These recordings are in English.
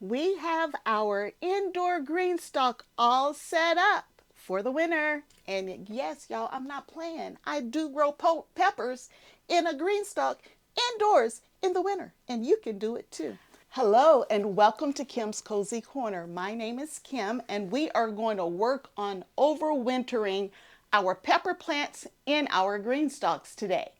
we have our indoor GreenStalk all set up for the winter. And yes, y'all, I'm not playing. I do grow peppers in a GreenStalk indoors in the winter, and you can do it too. Hello and welcome to Kim's Cozy Corner. My name is Kim and we are going to work on overwintering our pepper plants in our GreenStalks today.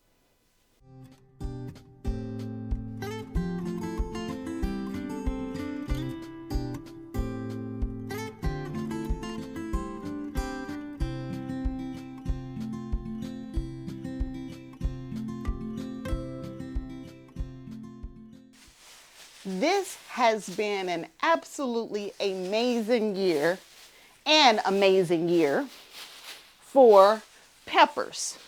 This has been an absolutely amazing year for peppers.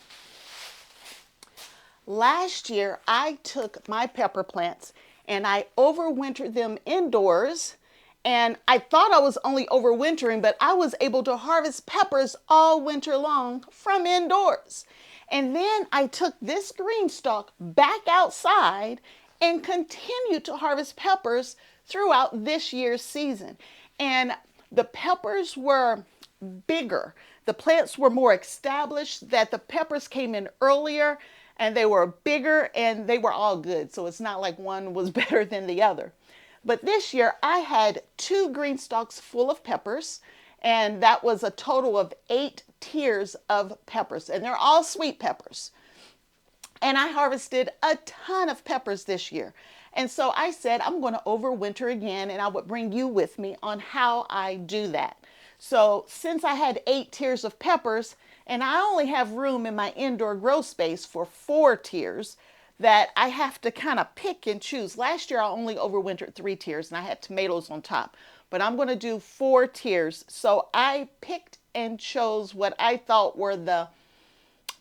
Last year, I took my pepper plants and I overwintered them indoors. And I thought I was only overwintering, but I was able to harvest peppers all winter long from indoors. And then I took this GreenStalk back outside and continued to harvest peppers throughout this year's season. And the peppers were bigger. The plants were more established, that the peppers came in earlier and they were bigger and they were all good. So it's not like one was better than the other. But this year I had 2 GreenStalks full of peppers, and that was a total of 8 tiers of peppers, and they're all sweet peppers. And I harvested a ton of peppers this year. And so I said, I'm going to overwinter again, and I would bring you with me on how I do that. So since I had 8 tiers of peppers, and I only have room in my indoor grow space for 4 tiers, that I have to kind of pick and choose. Last year I only overwintered 3 tiers and I had tomatoes on top, but I'm going to do 4 tiers. So I picked and chose what I thought were the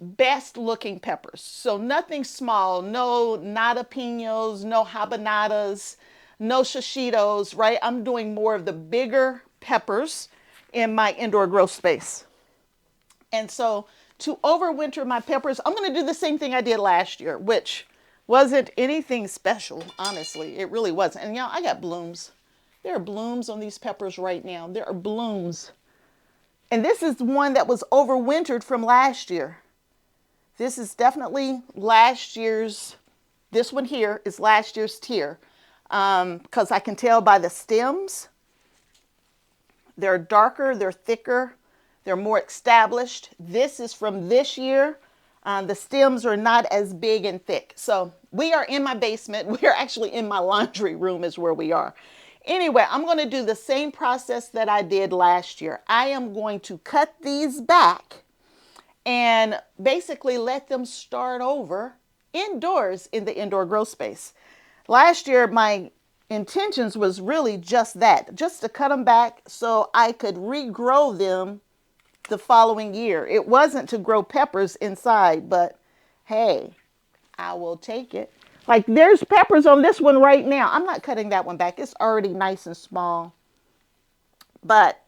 best looking peppers. So nothing small, no nadapinos, no habanadas, no shishitos, right? I'm doing more of the bigger peppers in my indoor grow space. And so to overwinter my peppers, I'm going to do the same thing I did last year, which wasn't anything special, honestly. It really wasn't. And I got blooms. There are blooms on these peppers right now. There are blooms. And this is one that was overwintered from last year. This is definitely last year's, this one here is last year's tier. Because I can tell by the stems. They're darker, they're thicker, they're more established. This is from this year. The stems are not as big and thick. So we are in my basement. We are actually in my laundry room is where we are. Anyway, I'm going to do the same process that I did last year. I am going to cut these back and basically let them start over indoors in the indoor grow space. Last year, my intentions was really just that, just to cut them back so I could regrow them the following year. It wasn't to grow peppers inside, but hey, I will take it. Like there's peppers on this one right now. I'm not cutting that one back. It's already nice and small. But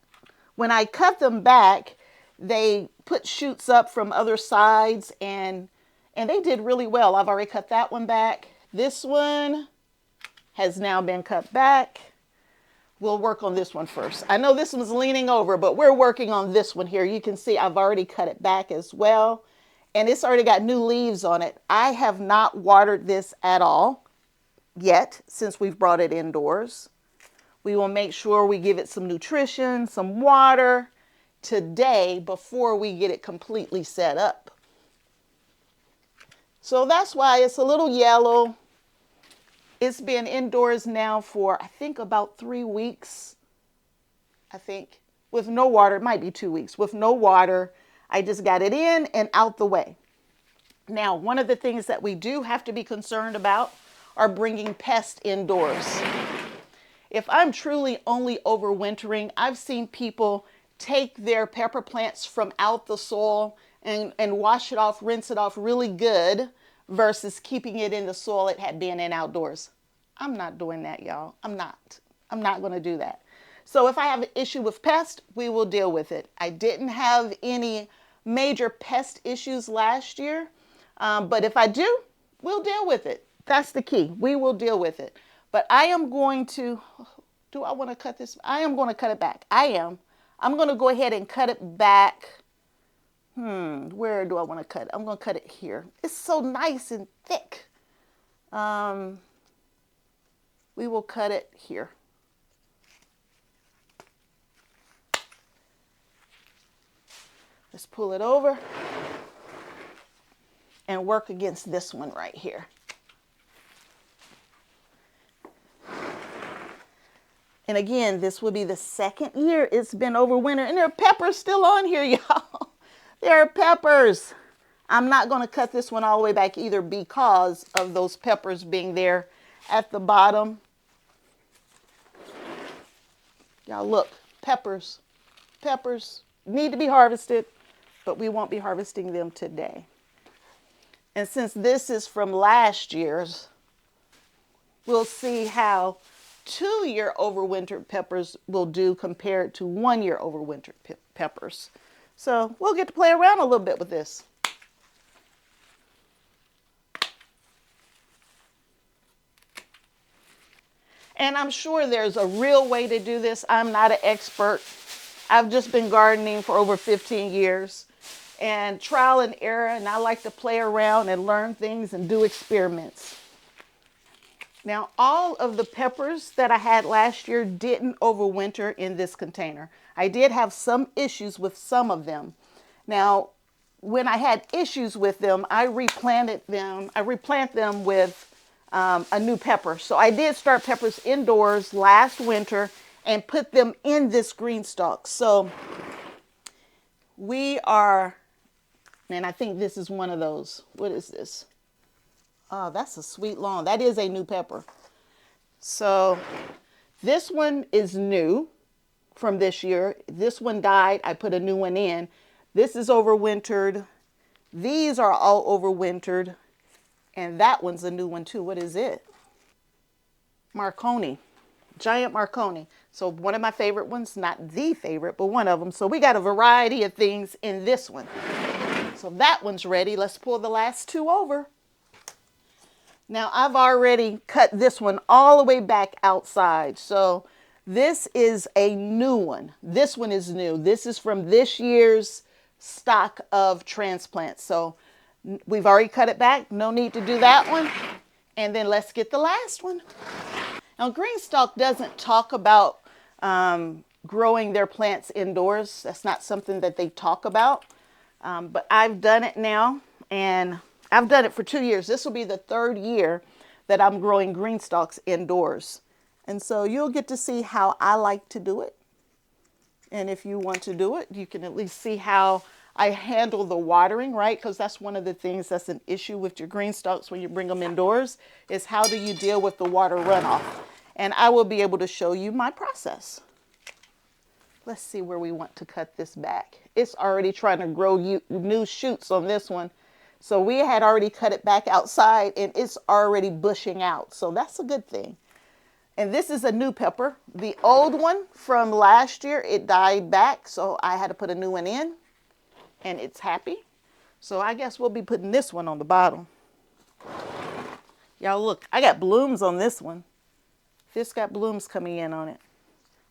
when I cut them back, they put shoots up from other sides and they did really well. I've already cut that one back. This one has now been cut back. We'll work on this one first. I know this one's leaning over, but we're working on this one here. You can see I've already cut it back as well. And it's already got new leaves on it. I have not watered this at all yet since we've brought it indoors. We will make sure we give it some nutrition, some water today before we get it completely set up. So that's why it's a little yellow. It's been indoors now for, I think, about 3 weeks. I think with no water, it might be 2 weeks. With no water, I just got it in and out the way. Now, one of the things that we do have to be concerned about are bringing pests indoors. If I'm truly only overwintering, I've seen people take their pepper plants from out the soil and wash it off, rinse it off really good versus keeping it in the soil it had been in outdoors. I'm not doing that, y'all. I'm not going to do that. So if I have an issue with pest, we will deal with it. I didn't have any major pest issues last year, but if I do, we'll deal with it. That's the key. We will deal with it. But I am going to, Do I want to cut this? I am going to cut it back. I am. I'm going to go ahead and cut it back. Where do I want to cut it? I'm going to cut it here. It's so nice and thick. We will cut it here. Let's pull it over and work against this one right here. And again, this will be the second year it's been overwintered. And there are peppers still on here, y'all. There are peppers. I'm not going to cut this one all the way back either because of those peppers being there at the bottom. Y'all look, peppers. Peppers need to be harvested, but we won't be harvesting them today. And since this is from last year's, we'll see how 2-year overwintered peppers will do compared to 1-year overwintered peppers. So we'll get to play around a little bit with this. And I'm sure there's a real way to do this. I'm not an expert. I've just been gardening for over 15 years and trial and error, and I like to play around and learn things and do experiments. Now, all of the peppers that I had last year didn't overwinter in this container. I did have some issues with some of them. Now, when I had issues with them, I replanted them. I replant them with a new pepper. So I did start peppers indoors last winter and put them in this GreenStalk. So we are, and I think this is one of those. What is this? Oh, that's a sweet lawn. That is a new pepper. So this one is new from this year. This one died. I put a new one in. This is overwintered. These are all overwintered. And that one's a new one too. What is it? Marconi. Giant Marconi. So one of my favorite ones, not the favorite, but one of them. So we got a variety of things in this one. So that one's ready. Let's pull the last two over. Now I've already cut this one all the way back outside. So this is a new one. This one is new. This is from this year's stock of transplants. So we've already cut it back. No need to do that one. And then let's get the last one. Now GreenStalk doesn't talk about growing their plants indoors. That's not something that they talk about. But I've done it now, and I've done it for 2 years. This will be the 3rd year that I'm growing GreenStalks indoors. And so you'll get to see how I like to do it. And if you want to do it, you can at least see how I handle the watering, right? Because that's one of the things that's an issue with your GreenStalks when you bring them indoors, is how do you deal with the water runoff? And I will be able to show you my process. Let's see where we want to cut this back. It's already trying to grow new shoots on this one. So we had already cut it back outside and it's already bushing out. So that's a good thing. And this is a new pepper. The old one from last year, it died back. So I had to put a new one in and it's happy. So I guess we'll be putting this one on the bottom. Y'all look, I got blooms on this one. This got blooms coming in on it.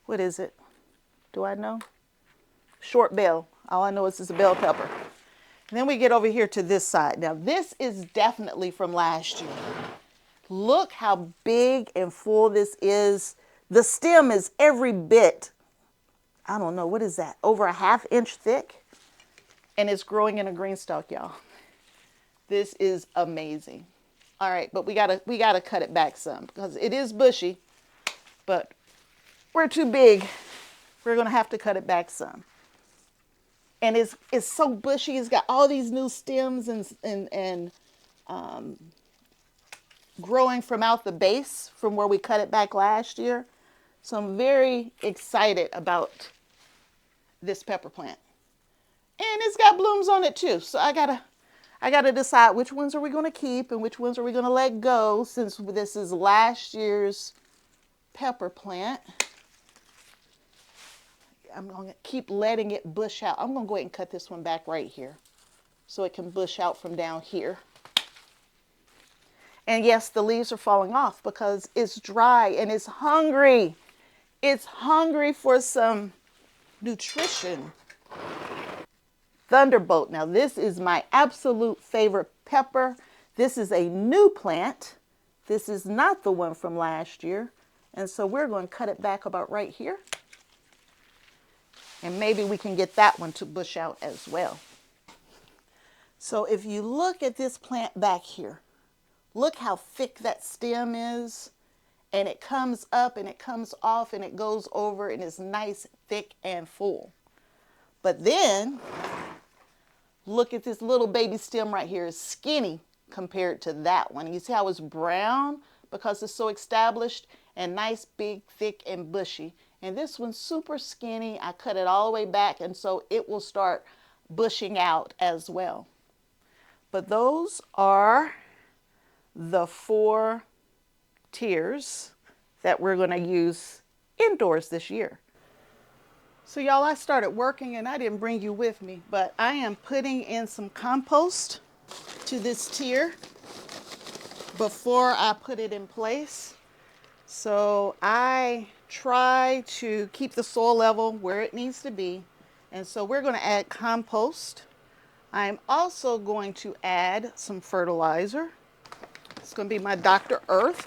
What is it? Do I know? Short bell. All I know is it's a bell pepper. And then we get over here to this side. Now this is definitely from last year. Look how big and full this is. The stem is every bit, I don't know, what is that? Over a ½ inch thick. And it's growing in a GreenStalk, y'all. This is amazing. All right, but we gotta cut it back some because it is bushy, but we're too big. We're gonna have to cut it back some. And it's so bushy. It's got all these new stems and growing from out the base from where we cut it back last year. So I'm very excited about this pepper plant. And it's got blooms on it too. So I gotta decide which ones are we gonna keep and which ones are we gonna let go, since this is last year's pepper plant. I'm going to keep letting it bush out. I'm going to go ahead and cut this one back right here so it can bush out from down here. And yes, the leaves are falling off because it's dry and it's hungry. It's hungry for some nutrition. Thunderbolt. Now this is my absolute favorite pepper. This is a new plant. This is not the one from last year. And so we're going to cut it back about right here. And maybe we can get that one to bush out as well. So if you look at this plant back here, look how thick that stem is. And it comes up and it comes off and it goes over and it's nice, thick, and full. But then look at this little baby stem right here. It's skinny compared to that one. You see how it's brown because it's so established, and nice, big, thick, and bushy. And this one's super skinny. I cut it all the way back, and so it will start bushing out as well. But those are the 4 tiers that we're going to use indoors this year. So y'all, I started working and I didn't bring you with me, but I am putting in some compost to this tier before I put it in place. So I try to keep the soil level where it needs to be. And so we're going to add compost. I'm also going to add some fertilizer. It's going to be my Dr. Earth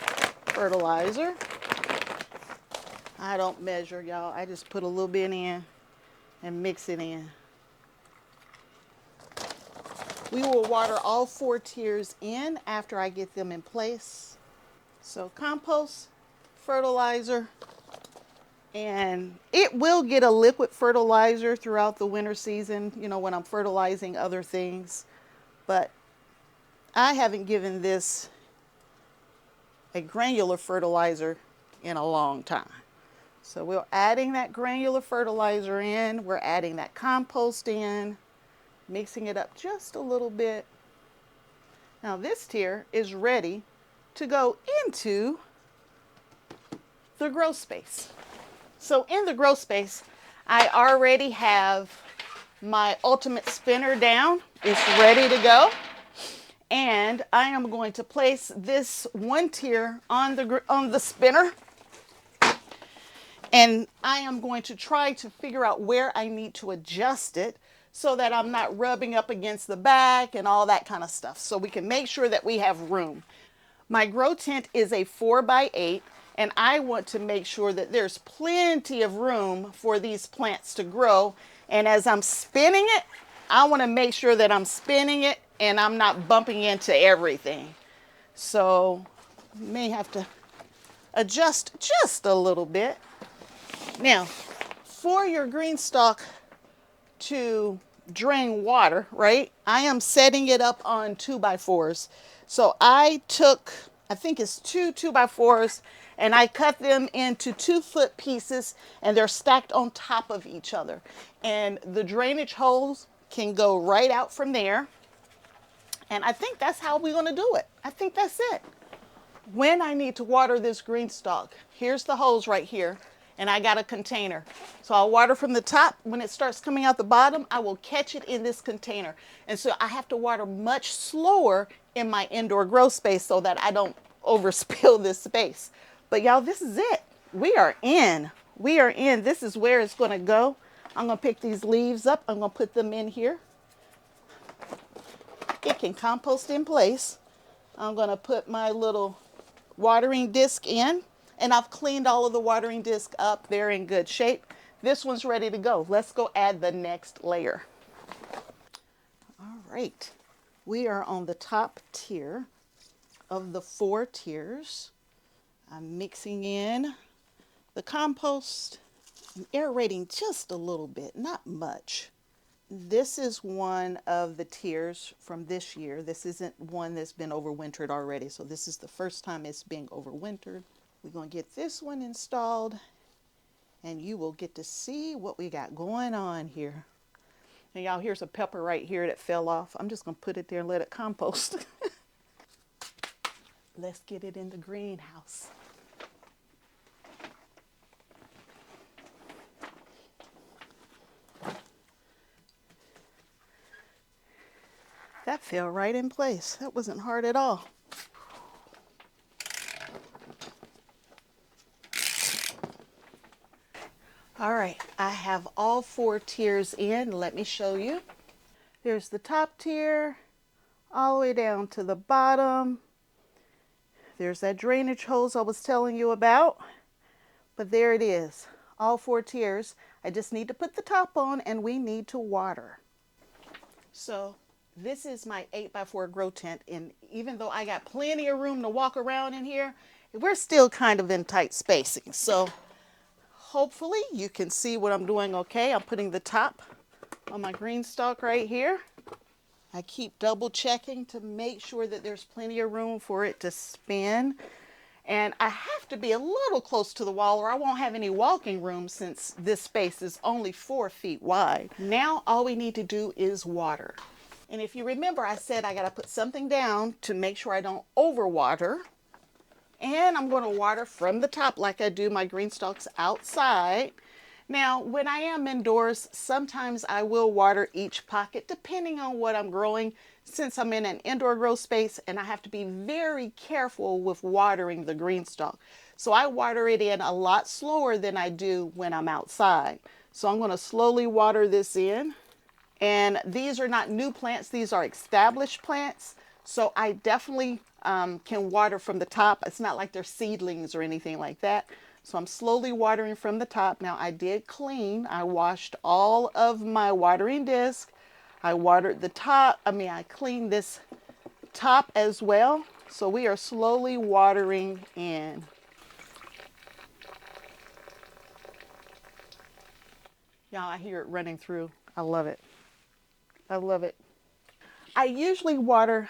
fertilizer. I don't measure, y'all. I just put a little bit in and mix it in. We will water all 4 tiers in after I get them in place. So compost, fertilizer, and it will get a liquid fertilizer throughout the winter season, you know, when I'm fertilizing other things. But I haven't given this a granular fertilizer in a long time. So we're adding that granular fertilizer in, we're adding that compost in, mixing it up just a little bit. Now this tier is ready to go into the grow space. So in the grow space, I already have my ultimate spinner down. It's ready to go. And I am going to place this 1 tier on the spinner. And I am going to try to figure out where I need to adjust it so that I'm not rubbing up against the back and all that kind of stuff. So we can make sure that we have room. My grow tent is a 4x8, and I want to make sure that there's plenty of room for these plants to grow. And as I'm spinning it, I want to make sure that I'm spinning it and I'm not bumping into everything. So you may have to adjust just a little bit. Now, for your GreenStalk to drain water, right, I am setting it up on 2x4s. So I took, I think it's 2 2x4s, and I cut them into 2-foot pieces, and they're stacked on top of each other. And the drainage holes can go right out from there. And I think that's how we're going to do it. I think that's it. When I need to water this GreenStalk, here's the hose right here. And I got a container. So I'll water from the top. When it starts coming out the bottom, I will catch it in this container. And so I have to water much slower in my indoor grow space so that I don't overspill this space. But y'all, this is it. We are in. We are in. This is where it's going to go. I'm going to pick these leaves up. I'm going to put them in here. It can compost in place. I'm going to put my little watering disc in. And I've cleaned all of the watering discs up. They're in good shape. This one's ready to go. Let's go add the next layer. All right. We are on the top tier of the 4 tiers. I'm mixing in the compost. I'm aerating just a little bit, not much. This is one of the tiers from this year. This isn't one that's been overwintered already. So this is the first time it's being overwintered. We're going to get this one installed, and you will get to see what we got going on here. And y'all, here's a pepper right here that fell off. I'm just going to put it there and let it compost. Let's get it in the greenhouse. That fell right in place. That wasn't hard at all. All right, I have all 4 tiers in. Let me show you. There's the top tier, all the way down to the bottom. There's that drainage hose I was telling you about. But there it is, all 4 tiers. I just need to put the top on and we need to water. So this is my 8x4 grow tent, and even though I got plenty of room to walk around in here, we're still kind of in tight spacing. So hopefully you can see what I'm doing okay. I'm putting the top on my GreenStalk right here. I keep double checking to make sure that there's plenty of room for it to spin. And I have to be a little close to the wall or I won't have any walking room since this space is only 4 feet wide. Now all we need to do is water. And if you remember, I said I got to put something down to make sure I don't overwater. And I'm going to water from the top like I do my GreenStalks outside. Now, when I am indoors, sometimes I will water each pocket depending on what I'm growing, since I'm in an indoor grow space and I have to be very careful with watering the GreenStalk. So I water it in a lot slower than I do when I'm outside. So I'm going to slowly water this in. And these are not new plants, these are established plants. So I definitely can water from the top. It's not like they're seedlings or anything like that. So I'm slowly watering from the top. Now I did clean. I washed all of my watering disc. I watered the top. I cleaned this top as well. So we are slowly watering in. Y'all, I hear it running through. I love it. I love it. I usually water,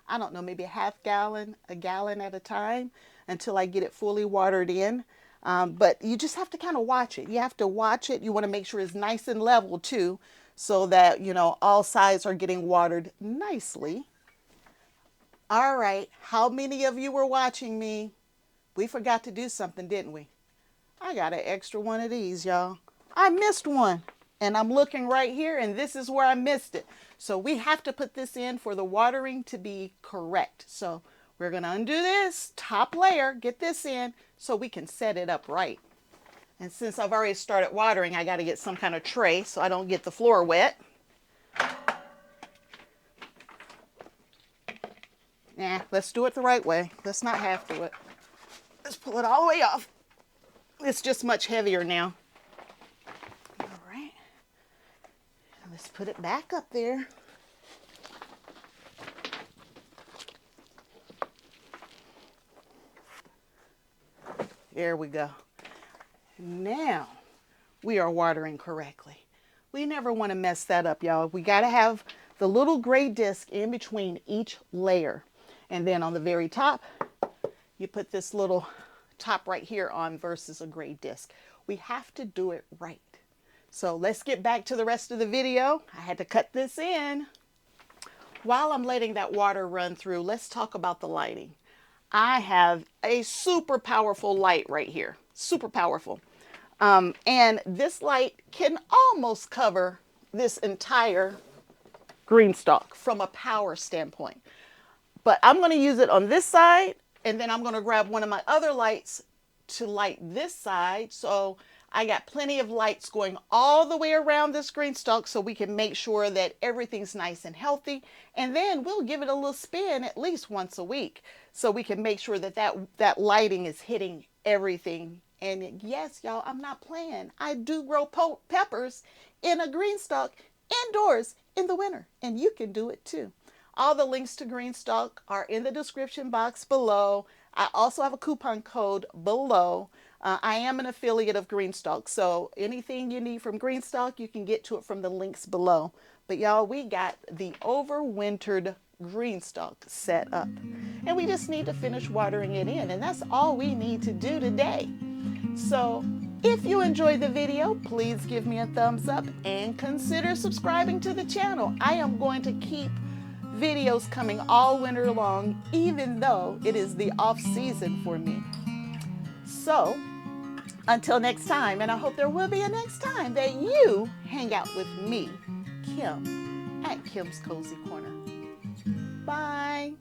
I don't know, maybe a gallon at a time until I get it fully watered in. But you just have to kind of watch it. You have to watch it. You want to make sure it's nice and level too, so that, you know, all sides are getting watered nicely. All right, how many of you were watching me? We forgot to do something, didn't we? I got an extra one of these, y'all. I missed one. And I'm looking right here, and this is where I missed it. So we have to put this in for the watering to be correct. So we're going to undo this top layer, get this in so we can set it up right. And since I've already started watering, I got to get some kind of tray so I don't get the floor wet. Nah, let's do it the right way. Let's not half do it. Let's pull it all the way off. It's just much heavier now. Let's put it back up there. There we go. Now we are watering correctly. We never want to mess that up, y'all. We got to have the little gray disc in between each layer. And then on the very top, you put this little top right here on versus a gray disc. We have to do it right. So let's get back to the rest of the video. I had to cut this in. While I'm letting that water run through, let's talk about the lighting. I have a super powerful light right here, super powerful. And this light can almost cover this entire GreenStalk from a power standpoint. But I'm going to use it on this side, and then I'm going to grab one of my other lights to light this side. So I got plenty of lights going all the way around this GreenStalk so we can make sure that everything's nice and healthy. And then we'll give it a little spin at least once a week so we can make sure that that lighting is hitting everything. And yes, y'all, I'm not playing. I do grow peppers in a GreenStalk indoors in the winter, and you can do it too. All the links to GreenStalk are in the description box below. I also have a coupon code below. I am an affiliate of GreenStalk, so anything you need from GreenStalk, you can get to it from the links below. But y'all, we got the overwintered GreenStalk set up, and we just need to finish watering it in, and that's all we need to do today. So if you enjoyed the video, please give me a thumbs up and consider subscribing to the channel. I am going to keep videos coming all winter long, even though it is the off season for me. So until next time, and I hope there will be a next time that you hang out with me, Kim, at Kim's Cozy Corner. Bye.